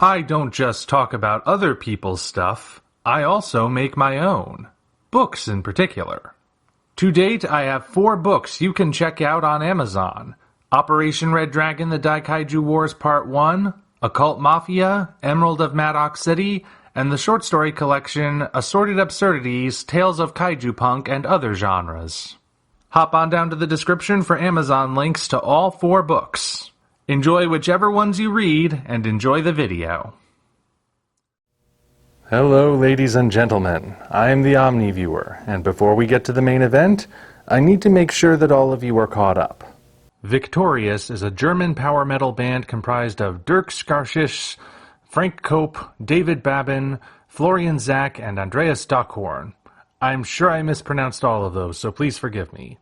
I don't just talk about other people's stuff, I also make my own. Books in particular. To date, I have 4 books you can check out on Amazon. Operation Red Dragon: The Daikaiju Wars Part 1, Occult Mafia, Emerald of Maddox City, and the short story collection Assorted Absurdities, Tales of Kaiju Punk and Other Genres. Hop on down to the description for Amazon links to all 4 books. Enjoy whichever ones you read, and enjoy the video. Hello ladies and gentlemen, I am the Omniviewer, and before we get to the main event, I need to make sure that all of you are caught up. Victorius is a German power metal band comprised of Dirk Skaršiš, Frank Cope, David Babin, Florian Zach, and Andreas Stockhorn. I'm sure I mispronounced all of those, so please forgive me.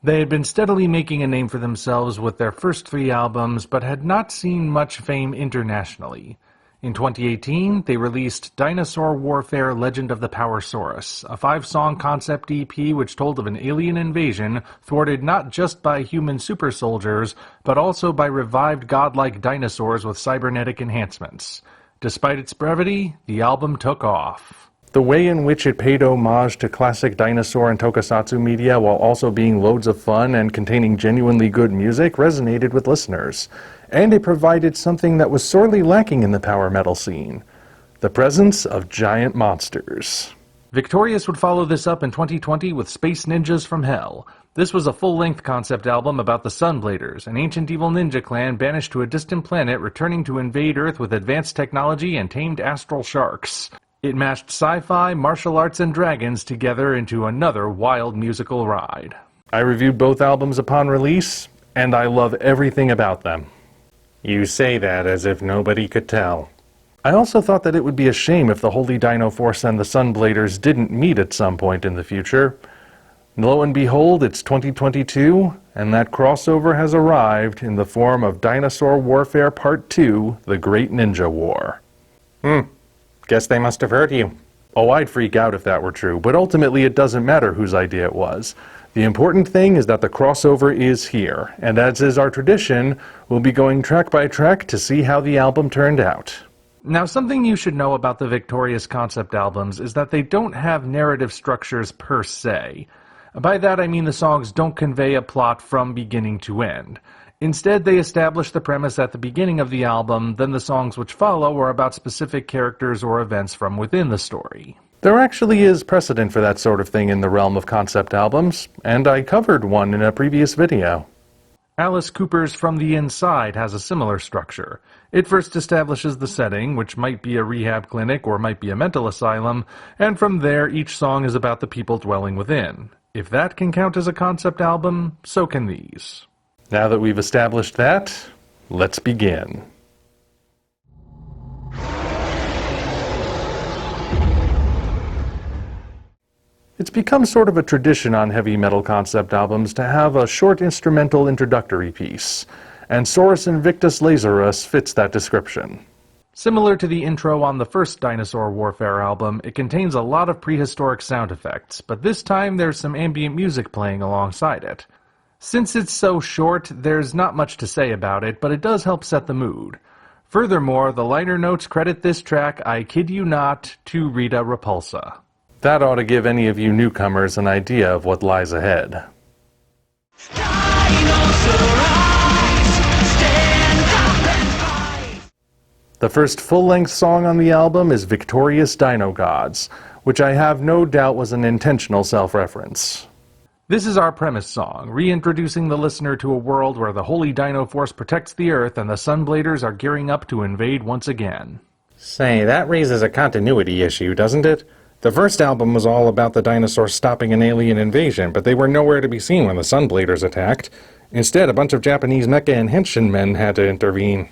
They had been steadily making a name for themselves with their first 3 albums, but had not seen much fame internationally. In 2018, they released Dinosaur Warfare: Legend of the Powersaurus, a 5-song concept EP which told of an alien invasion thwarted not just by human super soldiers, but also by revived godlike dinosaurs with cybernetic enhancements. Despite its brevity, the album took off. The way in which it paid homage to classic dinosaur and tokusatsu media while also being loads of fun and containing genuinely good music resonated with listeners. And it provided something that was sorely lacking in the power metal scene: the presence of giant monsters. Victorius would follow this up in 2020 with Space Ninjas from Hell. This was a full-length concept album about the Sunbladers, an ancient evil ninja clan banished to a distant planet returning to invade Earth with advanced technology and tamed astral sharks. It mashed sci-fi, martial arts, and dragons together into another wild musical ride. I reviewed both albums upon release, and I love everything about them. You say that as if nobody could tell. I also thought that it would be a shame if the Holy Dino Force and the Sunbladers didn't meet at some point in the future. Lo and behold, it's 2022, and that crossover has arrived in the form of Dinosaur Warfare Part 2, The Great Ninja War. Guess they must have heard you. Oh, I'd freak out if that were true, but ultimately it doesn't matter whose idea it was. The important thing is that the crossover is here, and as is our tradition, we'll be going track by track to see how the album turned out. Now, something you should know about the Victorius concept albums is that they don't have narrative structures per se. By that I mean the songs don't convey a plot from beginning to end. Instead, they establish the premise at the beginning of the album, then the songs which follow are about specific characters or events from within the story. There actually is precedent for that sort of thing in the realm of concept albums, and I covered one in a previous video. Alice Cooper's From the Inside has a similar structure. It first establishes the setting, which might be a rehab clinic or might be a mental asylum, and from there each song is about the people dwelling within. If that can count as a concept album, so can these. Now that we've established that, let's begin. It's become sort of a tradition on heavy metal concept albums to have a short instrumental introductory piece, and Soros Invictus Lazarus fits that description. Similar to the intro on the first Dinosaur Warfare album, it contains a lot of prehistoric sound effects, but this time there's some ambient music playing alongside it. Since it's so short, there's not much to say about it, but it does help set the mood. Furthermore, the liner notes credit this track, I kid you not, to Rita Repulsa. That ought to give any of you newcomers an idea of what lies ahead. The first full-length song on the album is Victorius Dino Gods, which I have no doubt was an intentional self-reference. This is our premise song, reintroducing the listener to a world where the Holy Dino Force protects the Earth and the Sunbladers are gearing up to invade once again. Say, that raises a continuity issue, doesn't it? The first album was all about the dinosaurs stopping an alien invasion, but they were nowhere to be seen when the Sunbladers attacked. Instead, a bunch of Japanese mecha and henchmen had to intervene.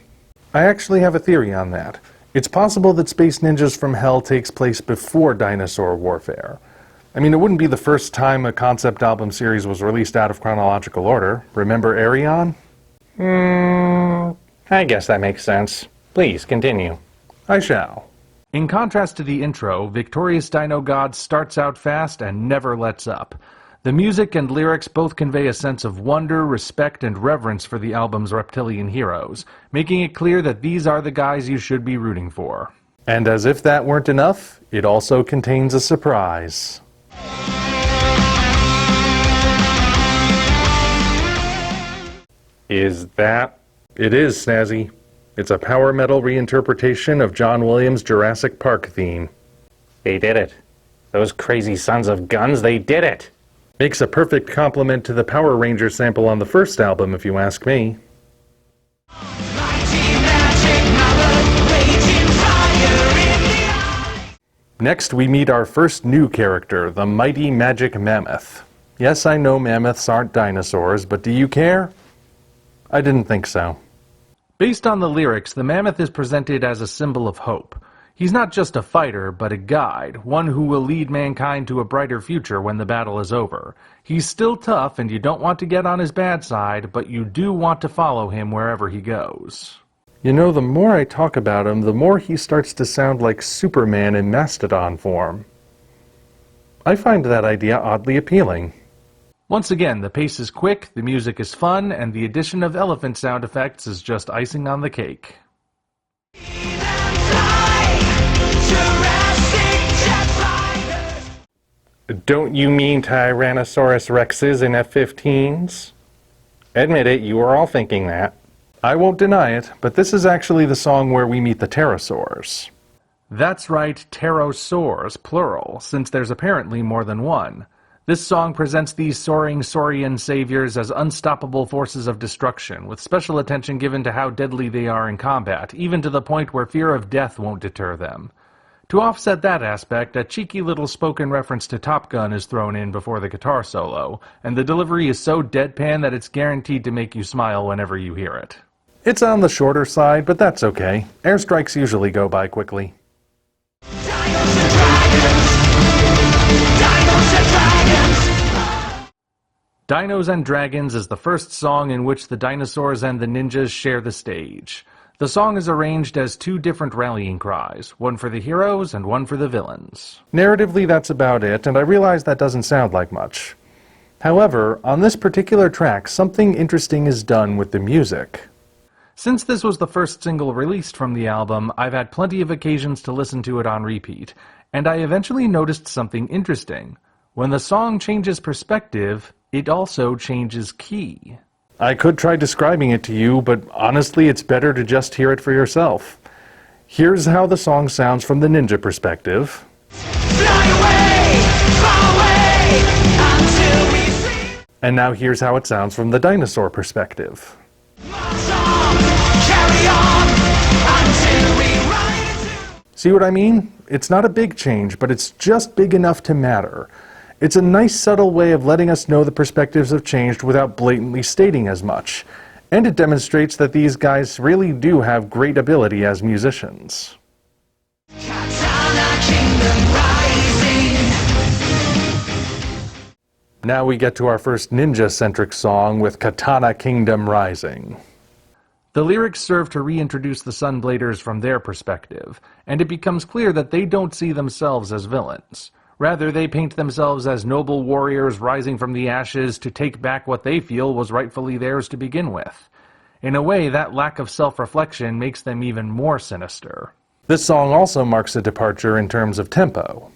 I actually have a theory on that. It's possible that Space Ninjas from Hell takes place before Dinosaur Warfare. I mean, it wouldn't be the first time a concept album series was released out of chronological order. Remember Arion? I guess that makes sense. Please, continue. I shall. In contrast to the intro, Victorius Dino God starts out fast and never lets up. The music and lyrics both convey a sense of wonder, respect, and reverence for the album's reptilian heroes, making it clear that these are the guys you should be rooting for. And as if that weren't enough, it also contains a surprise. Is that? It is, Snazzy. It's a power metal reinterpretation of John Williams' Jurassic Park theme. They did it. Those crazy sons of guns, they did it! Makes a perfect complement to the Power Ranger sample on the first album, if you ask me. Next, we meet our first new character, the mighty magic mammoth. Yes, I know mammoths aren't dinosaurs, but do you care? I didn't think so. Based on the lyrics, the mammoth is presented as a symbol of hope. He's not just a fighter, but a guide, one who will lead mankind to a brighter future when the battle is over. He's still tough, and you don't want to get on his bad side, but you do want to follow him wherever he goes. You know, the more I talk about him, the more he starts to sound like Superman in mastodon form. I find that idea oddly appealing. Once again, the pace is quick, the music is fun, and the addition of elephant sound effects is just icing on the cake. Don't you mean Tyrannosaurus Rexes in F-15s? Admit it, you were all thinking that. I won't deny it, but this is actually the song where we meet the pterosaurs. That's right, pterosaurs, plural, since there's apparently more than one. This song presents these soaring saurian saviors as unstoppable forces of destruction, with special attention given to how deadly they are in combat, even to the point where fear of death won't deter them. To offset that aspect, a cheeky little spoken reference to Top Gun is thrown in before the guitar solo, and the delivery is so deadpan that it's guaranteed to make you smile whenever you hear it. It's on the shorter side, but that's okay. Airstrikes usually go by quickly. Dinos and Dragons! Dinos and Dragons! Dinos and Dragons is the first song in which the Dinosaurs and the Ninjas share the stage. The song is arranged as two different rallying cries, one for the heroes and one for the villains. Narratively, that's about it, and I realize that doesn't sound like much. However, on this particular track, something interesting is done with the music. Since this was the first single released from the album, I've had plenty of occasions to listen to it on repeat, and I eventually noticed something interesting. When the song changes perspective, it also changes key. I could try describing it to you, but honestly it's better to just hear it for yourself. Here's how the song sounds from the ninja perspective. Fly away, far away, until we see. And now here's how it sounds from the dinosaur perspective. March on, carry on, until we ride into. See what I mean? It's not a big change, but it's just big enough to matter. It's a nice subtle way of letting us know the perspectives have changed without blatantly stating as much. And it demonstrates that these guys really do have great ability as musicians. Katana Kingdom rising. Now we get to our first ninja-centric song with Katana Kingdom Rising. The lyrics serve to reintroduce the Sunbladers from their perspective, and it becomes clear that they don't see themselves as villains. Rather, they paint themselves as noble warriors rising from the ashes to take back what they feel was rightfully theirs to begin with. In a way, that lack of self-reflection makes them even more sinister. This song also marks a departure in terms of tempo.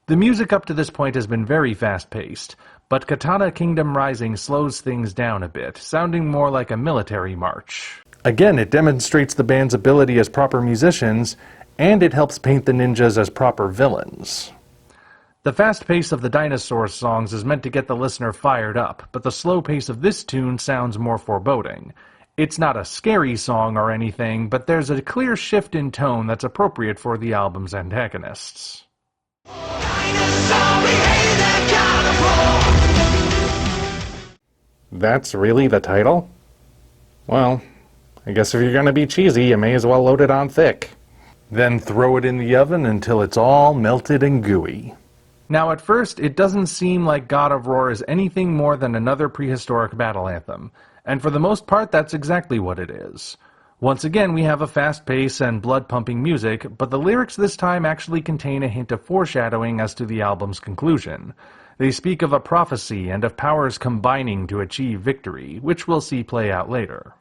The music up to this point has been very fast-paced, but Katana Kingdom Rising slows things down a bit, sounding more like a military march. Again, it demonstrates the band's ability as proper musicians, and it helps paint the ninjas as proper villains. The fast pace of the Dinosaur songs is meant to get the listener fired up, but the slow pace of this tune sounds more foreboding. It's not a scary song or anything, but there's a clear shift in tone that's appropriate for the album's antagonists. Dinosaur, we hate that kind of war. That's really the title? Well, I guess if you're gonna be cheesy, you may as well load it on thick. Then throw it in the oven until it's all melted and gooey. Now at first, it doesn't seem like God of Roar is anything more than another prehistoric battle anthem, and for the most part that's exactly what it is. Once again, we have a fast pace and blood-pumping music, but the lyrics this time actually contain a hint of foreshadowing as to the album's conclusion. They speak of a prophecy and of powers combining to achieve victory, which we'll see play out later.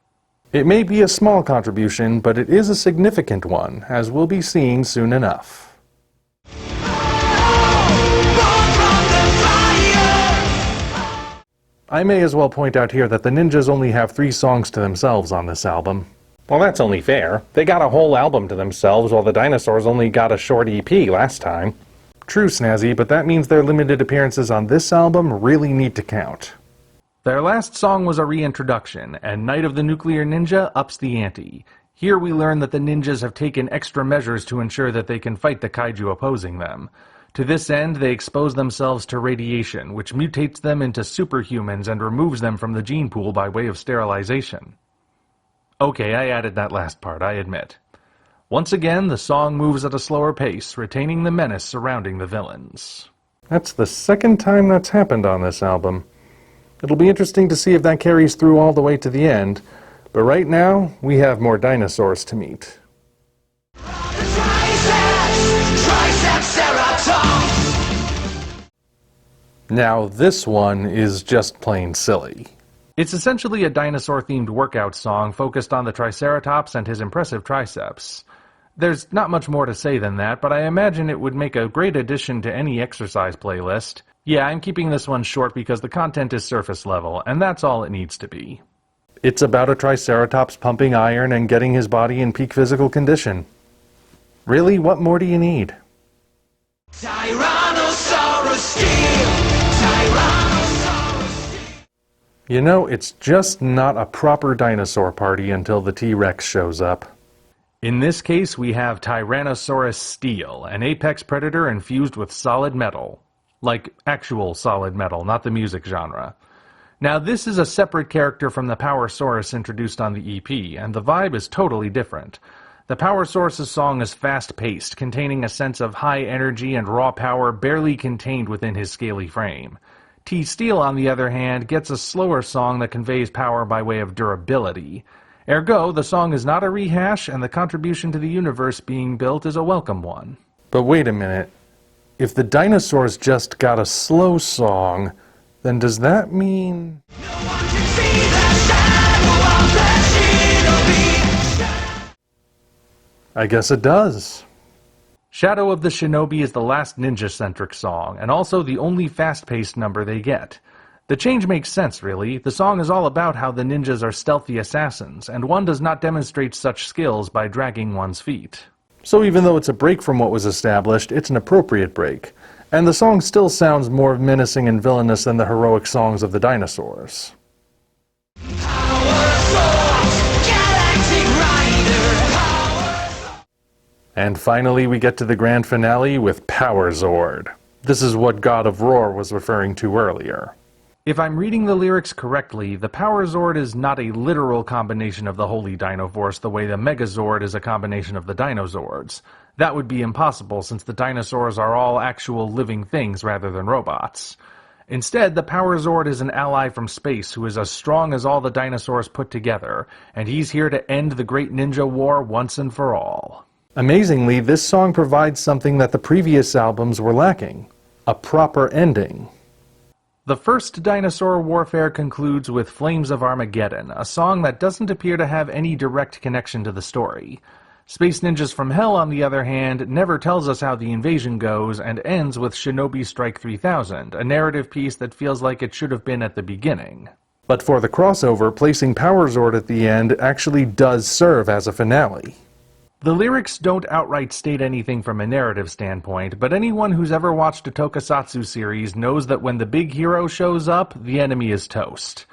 It may be a small contribution, but it is a significant one, as we'll be seeing soon enough. I may as well point out here that the Ninjas only have 3 songs to themselves on this album. Well, that's only fair. They got a whole album to themselves, while the Dinosaurs only got a short EP last time. True, Snazzy, but that means their limited appearances on this album really need to count. Their last song was a reintroduction, and Night of the Nuclear Ninja ups the ante. Here we learn that the ninjas have taken extra measures to ensure that they can fight the kaiju opposing them. To this end, they expose themselves to radiation, which mutates them into superhumans and removes them from the gene pool by way of sterilization. Okay, I added that last part, I admit. Once again, the song moves at a slower pace, retaining the menace surrounding the villains. That's the second time that's happened on this album. It'll be interesting to see if that carries through all the way to the end, but right now, we have more dinosaurs to meet. Now this one is just plain silly. It's essentially a dinosaur-themed workout song focused on the Triceratops and his impressive triceps. There's not much more to say than that, but I imagine it would make a great addition to any exercise playlist. Yeah, I'm keeping this one short because the content is surface level, and that's all it needs to be. It's about a Triceratops pumping iron and getting his body in peak physical condition. Really, what more do you need? Tyrannosaurus Steel! Tyrannosaurus Steel! You know, it's just not a proper dinosaur party until the T-Rex shows up. In this case, we have Tyrannosaurus Steel, an apex predator infused with solid metal. Like actual solid metal, not the music genre. Now, this is a separate character from the Powersaurus introduced on the EP, and the vibe is totally different. The Powersaurus' song is fast-paced, containing a sense of high energy and raw power barely contained within his scaly frame. T-Steel, on the other hand, gets a slower song that conveys power by way of durability. Ergo, the song is not a rehash, and the contribution to the universe being built is a welcome one. But wait a minute. If the dinosaurs just got a slow song, then does that mean... No one can see the shadow of the Shinobi! I guess it does. Shadow of the Shinobi is the last ninja-centric song, and also the only fast-paced number they get. The change makes sense, really. The song is all about how the ninjas are stealthy assassins, and one does not demonstrate such skills by dragging one's feet. So even though it's a break from what was established, it's an appropriate break. And the song still sounds more menacing and villainous than the heroic songs of the dinosaurs. And finally we get to the grand finale with Power Zord. This is what God of Roar was referring to earlier. If I'm reading the lyrics correctly, the Power Zord is not a literal combination of the Holy Dino Force the way the Megazord is a combination of the Dinozords. That would be impossible since the dinosaurs are all actual living things rather than robots. Instead, the Power Zord is an ally from space who is as strong as all the dinosaurs put together, and he's here to end the Great Ninja War once and for all. Amazingly, this song provides something that the previous albums were lacking: a proper ending. The first dinosaur warfare concludes with Flames of Armageddon, a song that doesn't appear to have any direct connection to the story. Space Ninjas from Hell, on the other hand, never tells us how the invasion goes and ends with Shinobi Strike 3000, a narrative piece that feels like it should have been at the beginning. But for the crossover, placing Power Zord at the end actually does serve as a finale. The lyrics don't outright state anything from a narrative standpoint, but anyone who's ever watched a tokusatsu series knows that when the big hero shows up, the enemy is toast.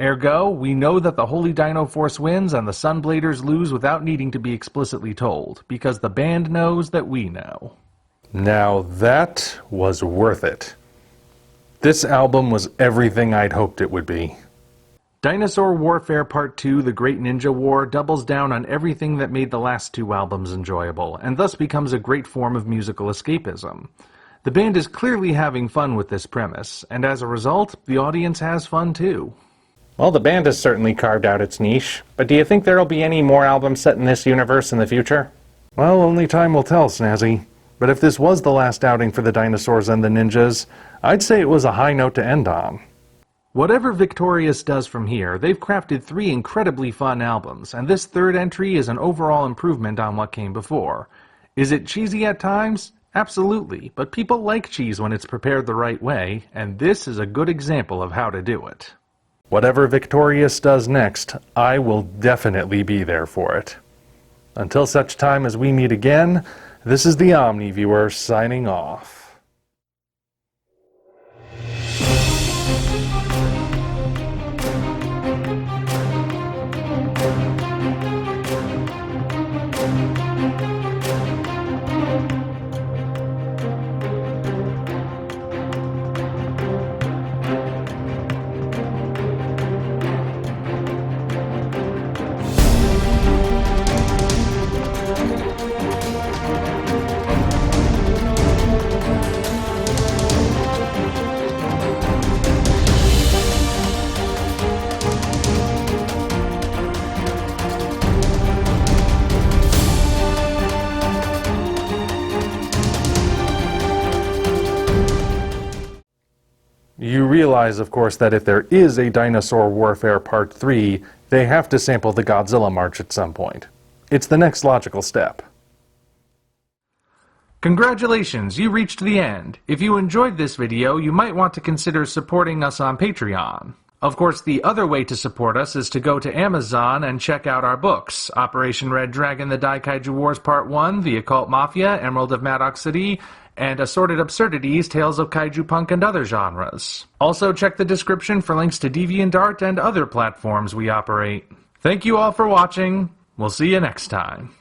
Ergo, we know that the Holy Dino Force wins and the Sunbladers lose without needing to be explicitly told, because the band knows that we know. Now that was worth it. This album was everything I'd hoped it would be. Dinosaur Warfare Part 2, The Great Ninja War, doubles down on everything that made the last two albums enjoyable, and thus becomes a great form of musical escapism. The band is clearly having fun with this premise, and as a result, the audience has fun too. Well, the band has certainly carved out its niche, but do you think there'll be any more albums set in this universe in the future? Well, only time will tell, Snazzy. But if this was the last outing for the Dinosaurs and the Ninjas, I'd say it was a high note to end on. Whatever Victorius does from here, they've crafted 3 incredibly fun albums, and this third entry is an overall improvement on what came before. Is it cheesy at times? Absolutely, but people like cheese when it's prepared the right way, and this is a good example of how to do it. Whatever Victorius does next, I will definitely be there for it. Until such time as we meet again, this is the Omniviewer signing off. You realize, of course, that if there is a Dinosaur Warfare Part 3, they have to sample the Godzilla March at some point. It's the next logical step. Congratulations, you reached the end. If you enjoyed this video, you might want to consider supporting us on Patreon. Of course, the other way to support us is to go to Amazon and check out our books, Operation Red Dragon, The Daikaiju Wars Part 1, The Occult Mafia, Emerald of Maddox City, and Assorted Absurdities, Tales of Kaiju Punk and Other Genres. Also check the description for links to DeviantArt and other platforms we operate. Thank you all for watching. We'll see you next time.